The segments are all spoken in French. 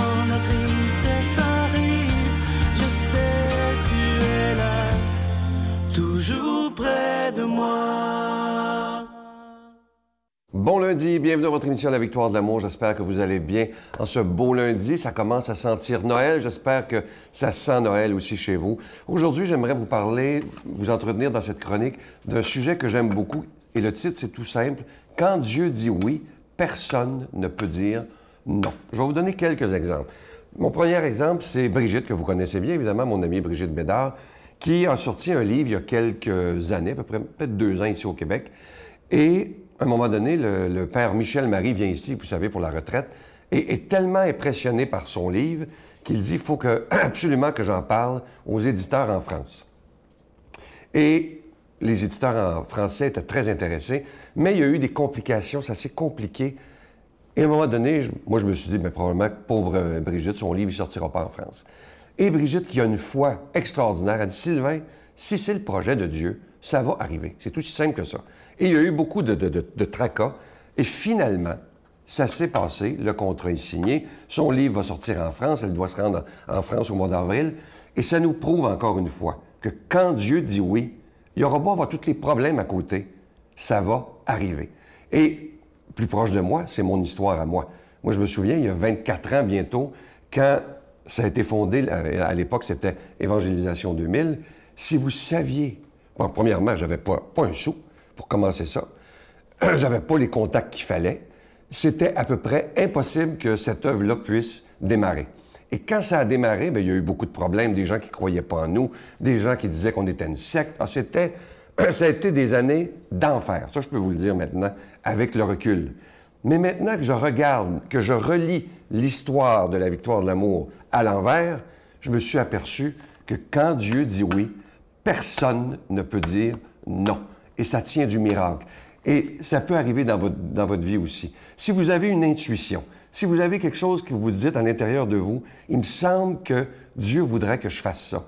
quand la tristesse arrive, je sais tu es là, toujours près de moi. Bon lundi, bienvenue dans votre émission La Victoire de l'amour. J'espère que vous allez bien en ce beau lundi. Ça commence à sentir Noël. J'espère que ça sent Noël aussi chez vous. Aujourd'hui, j'aimerais vous parler, vous entretenir dans cette chronique d'un sujet que j'aime beaucoup. Et le titre, c'est tout simple. Quand Dieu dit oui, personne ne peut dire non. Je vais vous donner quelques exemples. Mon premier exemple, c'est Brigitte, que vous connaissez bien, évidemment, mon amie Brigitte Bédard, qui a sorti un livre il y a quelques années, à peu près peut-être 2 ans ici au Québec. Et à un moment donné, le père Michel Marie vient ici, vous savez, pour la retraite, et est tellement impressionné par son livre qu'il dit « il faut absolument que j'en parle aux éditeurs en France ». Et les éditeurs en français étaient très intéressés, mais il y a eu des complications, ça s'est compliqué. Et à un moment donné, moi, je me suis dit, bien, probablement, pauvre Brigitte, son livre ne sortira pas en France. Et Brigitte, qui a une foi extraordinaire, a dit « Sylvain, si c'est le projet de Dieu, ça va arriver. » C'est aussi simple que ça. Et il y a eu beaucoup de tracas. Et finalement, ça s'est passé. Le contrat est signé. Son livre va sortir en France. Elle doit se rendre en France au mois d'avril. Et ça nous prouve encore une fois que quand Dieu dit oui, il n'y aura pas à avoir tous les problèmes à côté. Ça va arriver. Et plus proche de moi, c'est mon histoire à moi. Moi, je me souviens, il y a 24 ans bientôt, quand ça a été fondé, à l'époque, c'était Évangélisation 2000. Si vous saviez... Bon, premièrement, je n'avais pas un sou pour commencer ça. Je n'avais pas les contacts qu'il fallait. C'était à peu près impossible que cette œuvre-là puisse démarrer. Et quand ça a démarré, bien, il y a eu beaucoup de problèmes, des gens qui ne croyaient pas en nous, des gens qui disaient qu'on était une secte. Ah, ça a été des années d'enfer. Ça, je peux vous le dire maintenant, avec le recul. Mais maintenant que je regarde, que je relis l'histoire de la victoire de l'amour à l'envers, je me suis aperçu que quand Dieu dit oui, personne ne peut dire non. Et ça tient du miracle. Et ça peut arriver dans votre vie aussi. Si vous avez une intuition, si vous avez quelque chose que vous dites à l'intérieur de vous, il me semble que Dieu voudrait que je fasse ça.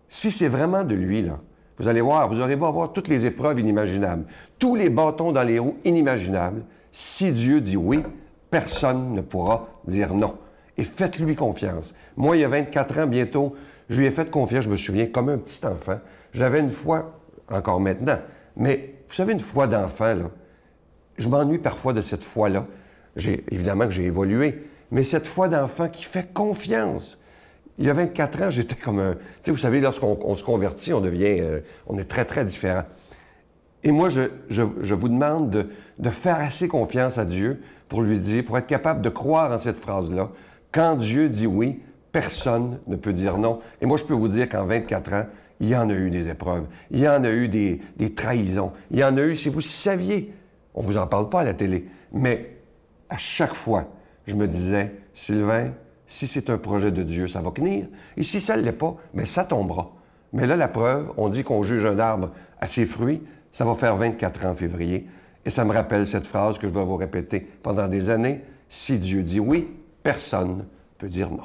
Si c'est vraiment de lui, là, vous allez voir, vous aurez beau avoir toutes les épreuves inimaginables, tous les bâtons dans les roues inimaginables. Si Dieu dit oui, personne ne pourra dire non. Et faites-lui confiance. Moi, il y a 24 ans bientôt, je lui ai fait confiance, je me souviens, comme un petit enfant. J'avais une foi, encore maintenant, mais vous savez, une foi d'enfant, là, je m'ennuie parfois de cette foi-là. Évidemment que j'ai évolué, mais cette foi d'enfant qui fait confiance. Il y a 24 ans, j'étais comme un... Tu sais, vous savez, lorsqu'on se convertit, on est très, très différent. Et moi, je vous demande de faire assez confiance à Dieu pour lui dire, pour être capable de croire en cette phrase-là. Quand Dieu dit oui, personne ne peut dire non. Et moi, je peux vous dire qu'en 24 ans, il y en a eu des épreuves, il y en a eu des trahisons, il y en a eu, si vous saviez, on ne vous en parle pas à la télé, mais à chaque fois, je me disais, Sylvain, si c'est un projet de Dieu, ça va tenir. Et si ça ne l'est pas, bien, ça tombera. Mais là, la preuve, on dit qu'on juge un arbre à ses fruits, ça va faire 24 ans en février. Et ça me rappelle cette phrase que je dois vous répéter pendant des années, si Dieu dit oui, personne ne peut dire non.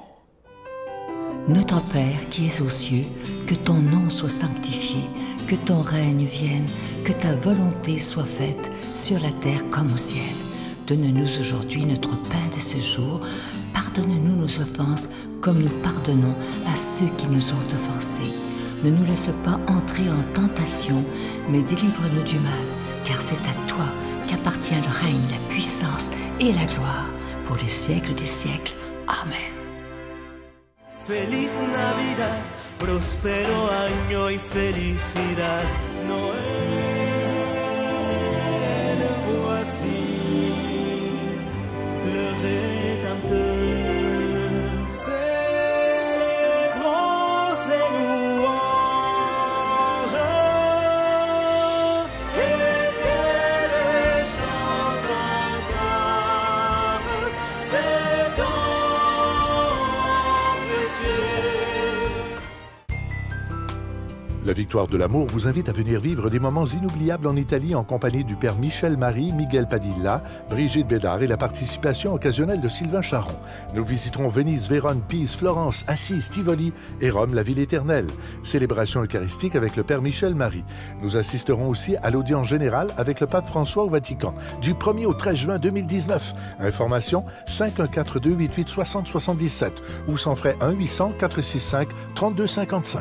Notre Père qui es aux cieux, que ton nom soit sanctifié, que ton règne vienne, que ta volonté soit faite sur la terre comme au ciel. Donne-nous aujourd'hui notre pain de ce jour. Pardonne-nous nos offenses comme nous pardonnons à ceux qui nous ont offensés. Ne nous laisse pas entrer en tentation, mais délivre-nous du mal, car c'est à toi qu'appartient le règne, la puissance et la gloire pour les siècles des siècles. Amen. Feliz Navidad, próspero año y felicidad. Noël, voici le Rédempteur. Célébrons ses louanges et que les chants encore ses dons précieux. La Victoire de l'amour vous invite à venir vivre des moments inoubliables en Italie en compagnie du père Michel Marie, Miguel Padilla, Brigitte Bédard et la participation occasionnelle de Sylvain Charon. Nous visiterons Venise, Vérone, Pise, Florence, Assise, Tivoli et Rome, la ville éternelle. Célébration eucharistique avec le père Michel Marie. Nous assisterons aussi à l'audience générale avec le pape François au Vatican du 1er au 13 juin 2019. Information 514-288-6077 ou sans frais 1-800-465-3255.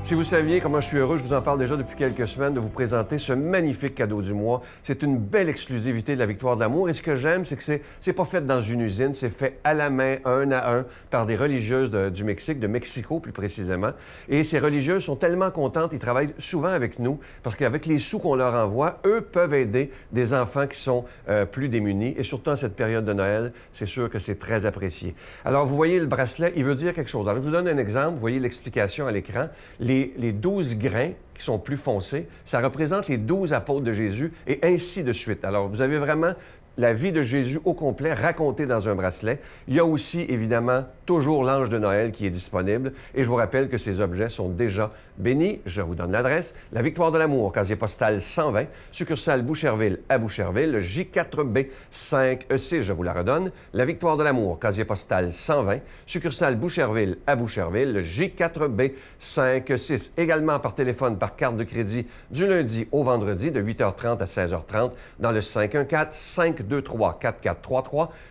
Si vous saviez comment je suis heureux, je vous en parle déjà depuis quelques semaines, de vous présenter ce magnifique cadeau du mois. C'est une belle exclusivité de la Victoire de l'amour. Et ce que j'aime, c'est que c'est pas fait dans une usine, c'est fait à la main, un à un, par des religieuses du Mexique, de Mexico plus précisément. Et ces religieuses sont tellement contentes, ils travaillent souvent avec nous, parce qu'avec les sous qu'on leur envoie, eux peuvent aider des enfants qui sont plus démunis. Et surtout en cette période de Noël, c'est sûr que c'est très apprécié. Alors, vous voyez le bracelet, il veut dire quelque chose. Alors, je vous donne un exemple. Vous voyez l'explication à l'écran. Les 12 grains qui sont plus foncés, ça représente les 12 apôtres de Jésus et ainsi de suite. Alors, vous avez vraiment la vie de Jésus au complet racontée dans un bracelet. Il y a aussi, évidemment, toujours l'ange de Noël qui est disponible. Et je vous rappelle que ces objets sont déjà bénis. Je vous donne l'adresse. La Victoire de l'amour, casier postal 120, succursale Boucherville à Boucherville, le J4B 5EC, je vous la redonne. La Victoire de l'amour, casier postal 120, succursale Boucherville à Boucherville, le J4B 5E6. Également par téléphone, par carte de crédit, du lundi au vendredi, de 8h30 à 16h30, dans le 514-523-4433,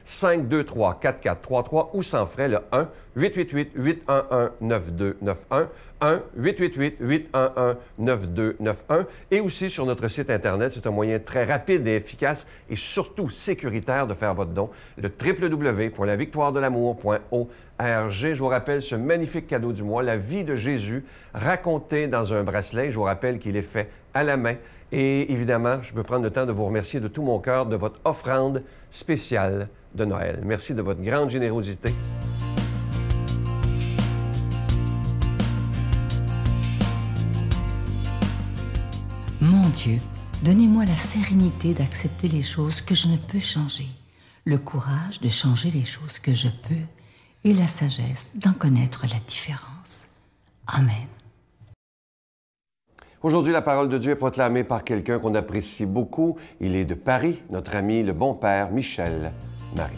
523-4433 ou sans frais, le 1-888-811-9291, 1-888-811-9291 et aussi sur notre site Internet. C'est un moyen très rapide et efficace et surtout sécuritaire de faire votre don, le www.lavictoiredelamour.org. Je vous rappelle ce magnifique cadeau du mois, la vie de Jésus racontée dans un bracelet. Je vous rappelle qu'il est fait à la main. Et évidemment, je peux prendre le temps de vous remercier de tout mon cœur de votre offrande spéciale de Noël. Merci de votre grande générosité. Mon Dieu, donnez-moi la sérénité d'accepter les choses que je ne peux changer, le courage de changer les choses que je peux et la sagesse d'en connaître la différence. Amen. Aujourd'hui, la parole de Dieu est proclamée par quelqu'un qu'on apprécie beaucoup. Il est de Paris, notre ami, le bon père Michel Marie.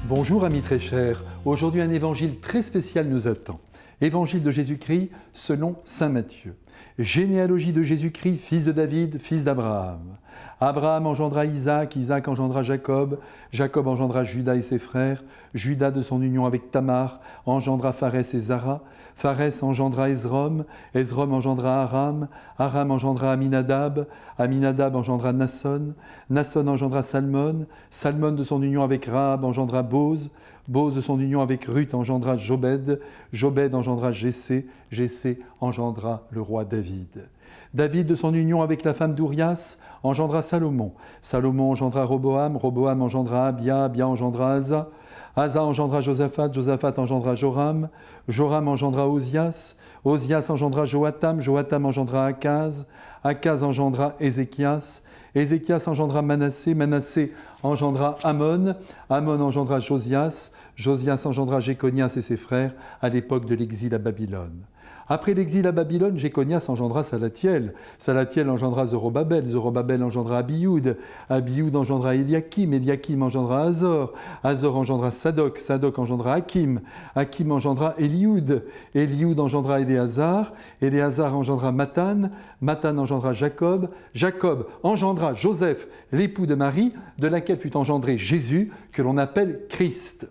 Bonjour amis très chers, aujourd'hui un évangile très spécial nous attend. Évangile de Jésus-Christ selon saint Matthieu. Généalogie de Jésus-Christ, fils de David, fils d'Abraham. Abraham engendra Isaac, Isaac engendra Jacob, Jacob engendra Judas et ses frères, Judas de son union avec Tamar engendra Pharès et Zara, Pharès engendra Esrom, Esrom engendra Aram, Aram engendra Aminadab, Aminadab engendra Nasson, Nasson engendra Salmon, Salmon de son union avec Rahab engendra Boz, Boz de son union avec Ruth engendra Jobed, Jobed engendra Jessé, Jessé engendra le roi David. David de son union avec la femme d'Urias engendra Salomon, Salomon engendra Roboam, Roboam engendra Abia, Abia engendra Asa, Asa engendra Josaphat, Josaphat engendra Joram, Joram engendra Osias, Osias engendra Joatam, Joatam engendra Akaz, Akaz engendra Ézéchias, Ézéchias engendra Manassé, Manassé engendra Amon, Amon engendra Josias, Josias engendra Jéconias et ses frères à l'époque de l'exil à Babylone. Après l'exil à Babylone, Jéconias engendra Salatiel, Salatiel engendra Zorobabel, Zorobabel engendra Abioud, Abioud engendra Eliakim, Eliakim engendra Azor, Azor engendra Sadok, Sadok engendra Hakim, Hakim engendra Élioud, Élioud engendra Éléazar, Éléazar engendra Mathan, Mathan engendra Jacob, Jacob engendra Joseph, l'époux de Marie, de laquelle fut engendré Jésus, que l'on appelle Christ.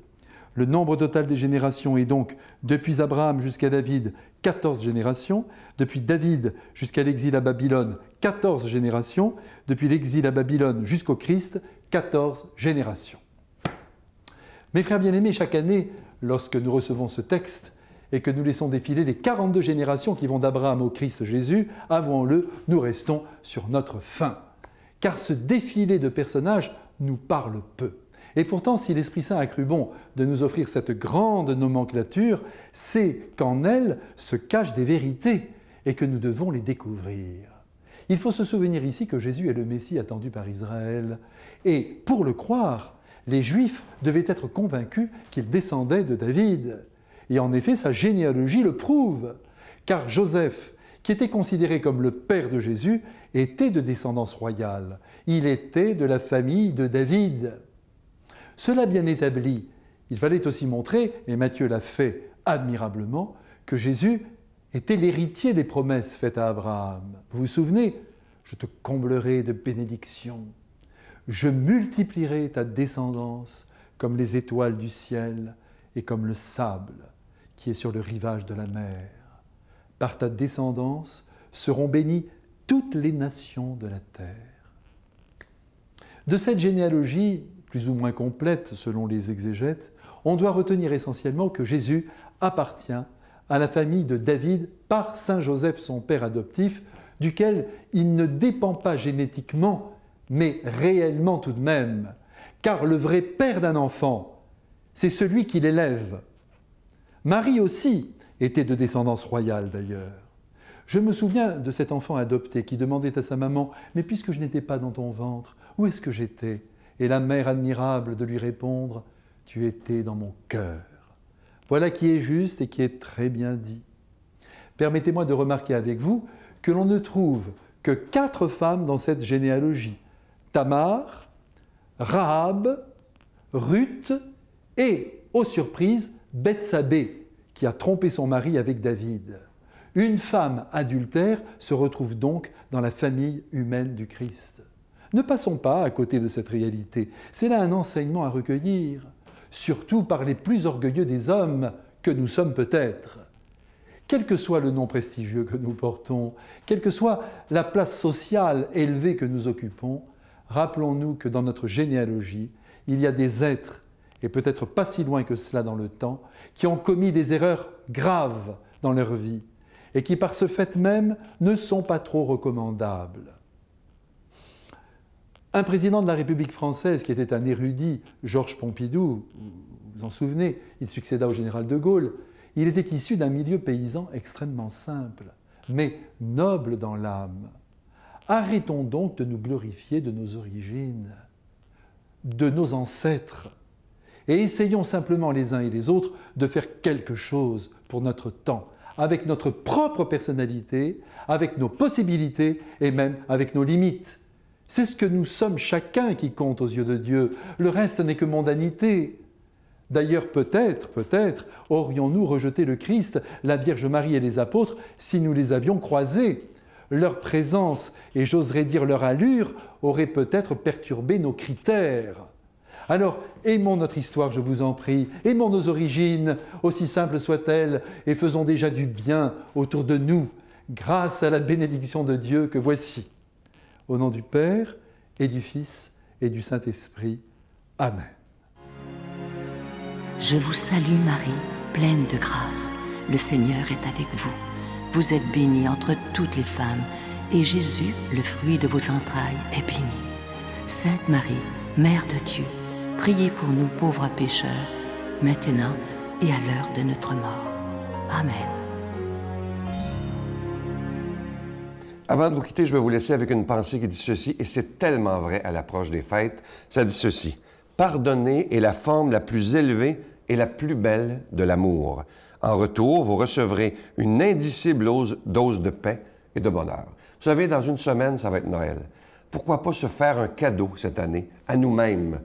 Le nombre total des générations est donc, depuis Abraham jusqu'à David, 14 générations, depuis David jusqu'à l'exil à Babylone, 14 générations, depuis l'exil à Babylone jusqu'au Christ, 14 générations. Mes frères bien-aimés, chaque année, lorsque nous recevons ce texte et que nous laissons défiler les 42 générations qui vont d'Abraham au Christ Jésus, avouons-le, nous restons sur notre faim. Car ce défilé de personnages nous parle peu. Et pourtant, si l'Esprit Saint a cru bon de nous offrir cette grande nomenclature, c'est qu'en elle se cachent des vérités et que nous devons les découvrir. Il faut se souvenir ici que Jésus est le Messie attendu par Israël. Et pour le croire, les Juifs devaient être convaincus qu'il descendait de David. Et en effet, sa généalogie le prouve, car Joseph, qui était considéré comme le père de Jésus, était de descendance royale. Il était de la famille de David. Cela bien établi, il fallait aussi montrer, et Matthieu l'a fait admirablement, que Jésus était l'héritier des promesses faites à Abraham. Vous vous souvenez? Je te comblerai de bénédictions. Je multiplierai ta descendance comme les étoiles du ciel et comme le sable qui est sur le rivage de la mer. Par ta descendance seront bénies toutes les nations de la terre. De cette généalogie, plus ou moins complète selon les exégètes, on doit retenir essentiellement que Jésus appartient à la famille de David par Saint Joseph, son père adoptif, duquel il ne dépend pas génétiquement, mais réellement tout de même, car le vrai père d'un enfant, c'est celui qui l'élève. Marie aussi était de descendance royale d'ailleurs. Je me souviens de cet enfant adopté qui demandait à sa maman « Mais puisque je n'étais pas dans ton ventre, où est-ce que j'étais ?» Et la mère admirable de lui répondre « Tu étais dans mon cœur ». Voilà qui est juste et qui est très bien dit. Permettez-moi de remarquer avec vous que l'on ne trouve que 4 femmes dans cette généalogie. Tamar, Rahab, Ruth et, aux surprises, Bethsabée, qui a trompé son mari avec David. Une femme adultère se retrouve donc dans la famille humaine du Christ. Ne passons pas à côté de cette réalité. C'est là un enseignement à recueillir, surtout par les plus orgueilleux des hommes que nous sommes peut-être. Quel que soit le nom prestigieux que nous portons, quelle que soit la place sociale élevée que nous occupons, rappelons-nous que dans notre généalogie, il y a des êtres, et peut-être pas si loin que cela dans le temps, qui ont commis des erreurs graves dans leur vie, et qui par ce fait même ne sont pas trop recommandables. Un président de la République française qui était un érudit, Georges Pompidou, vous vous en souvenez, il succéda au général de Gaulle, il était issu d'un milieu paysan extrêmement simple, mais noble dans l'âme. Arrêtons donc de nous glorifier de nos origines, de nos ancêtres, et essayons simplement les uns et les autres de faire quelque chose pour notre temps, avec notre propre personnalité, avec nos possibilités et même avec nos limites. C'est ce que nous sommes chacun qui compte aux yeux de Dieu. Le reste n'est que mondanité. D'ailleurs, peut-être, aurions-nous rejeté le Christ, la Vierge Marie et les apôtres si nous les avions croisés. Leur présence, et j'oserais dire leur allure, auraient peut-être perturbé nos critères. Alors, aimons notre histoire, je vous en prie, aimons nos origines, aussi simples soient-elles, et faisons déjà du bien autour de nous, grâce à la bénédiction de Dieu que voici. Au nom du Père, et du Fils, et du Saint-Esprit. Amen. Je vous salue Marie, pleine de grâce. Le Seigneur est avec vous. Vous êtes bénie entre toutes les femmes, et Jésus, le fruit de vos entrailles, est béni. Sainte Marie, Mère de Dieu, priez pour nous pauvres pécheurs, maintenant et à l'heure de notre mort. Amen. Avant de vous quitter, je vais vous laisser avec une pensée qui dit ceci, et c'est tellement vrai à l'approche des fêtes. Ça dit ceci: pardonner est la forme la plus élevée et la plus belle de l'amour. En retour, vous recevrez une indicible dose de paix et de bonheur. Vous savez, dans une semaine, ça va être Noël. Pourquoi pas se faire un cadeau cette année, à nous-mêmes,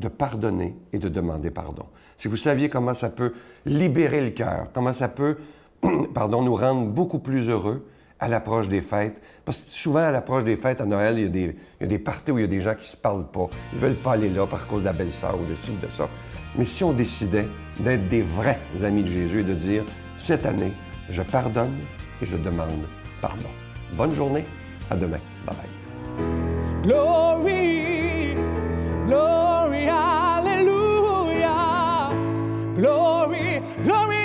de pardonner et de demander pardon? Si vous saviez comment ça peut libérer le cœur, comment ça peut nous rendre beaucoup plus heureux à l'approche des fêtes. Parce que souvent, à l'approche des fêtes, à Noël, il y a des parties où il y a des gens qui ne se parlent pas. Ils ne veulent pas aller là par cause de la belle-sœur ou de ci ou de ça. Mais si on décidait d'être des vrais amis de Jésus et de dire « Cette année, je pardonne et je demande pardon ». Bonne journée, à demain. Bye-bye. Glory, glory, hallelujah. Glory, glory.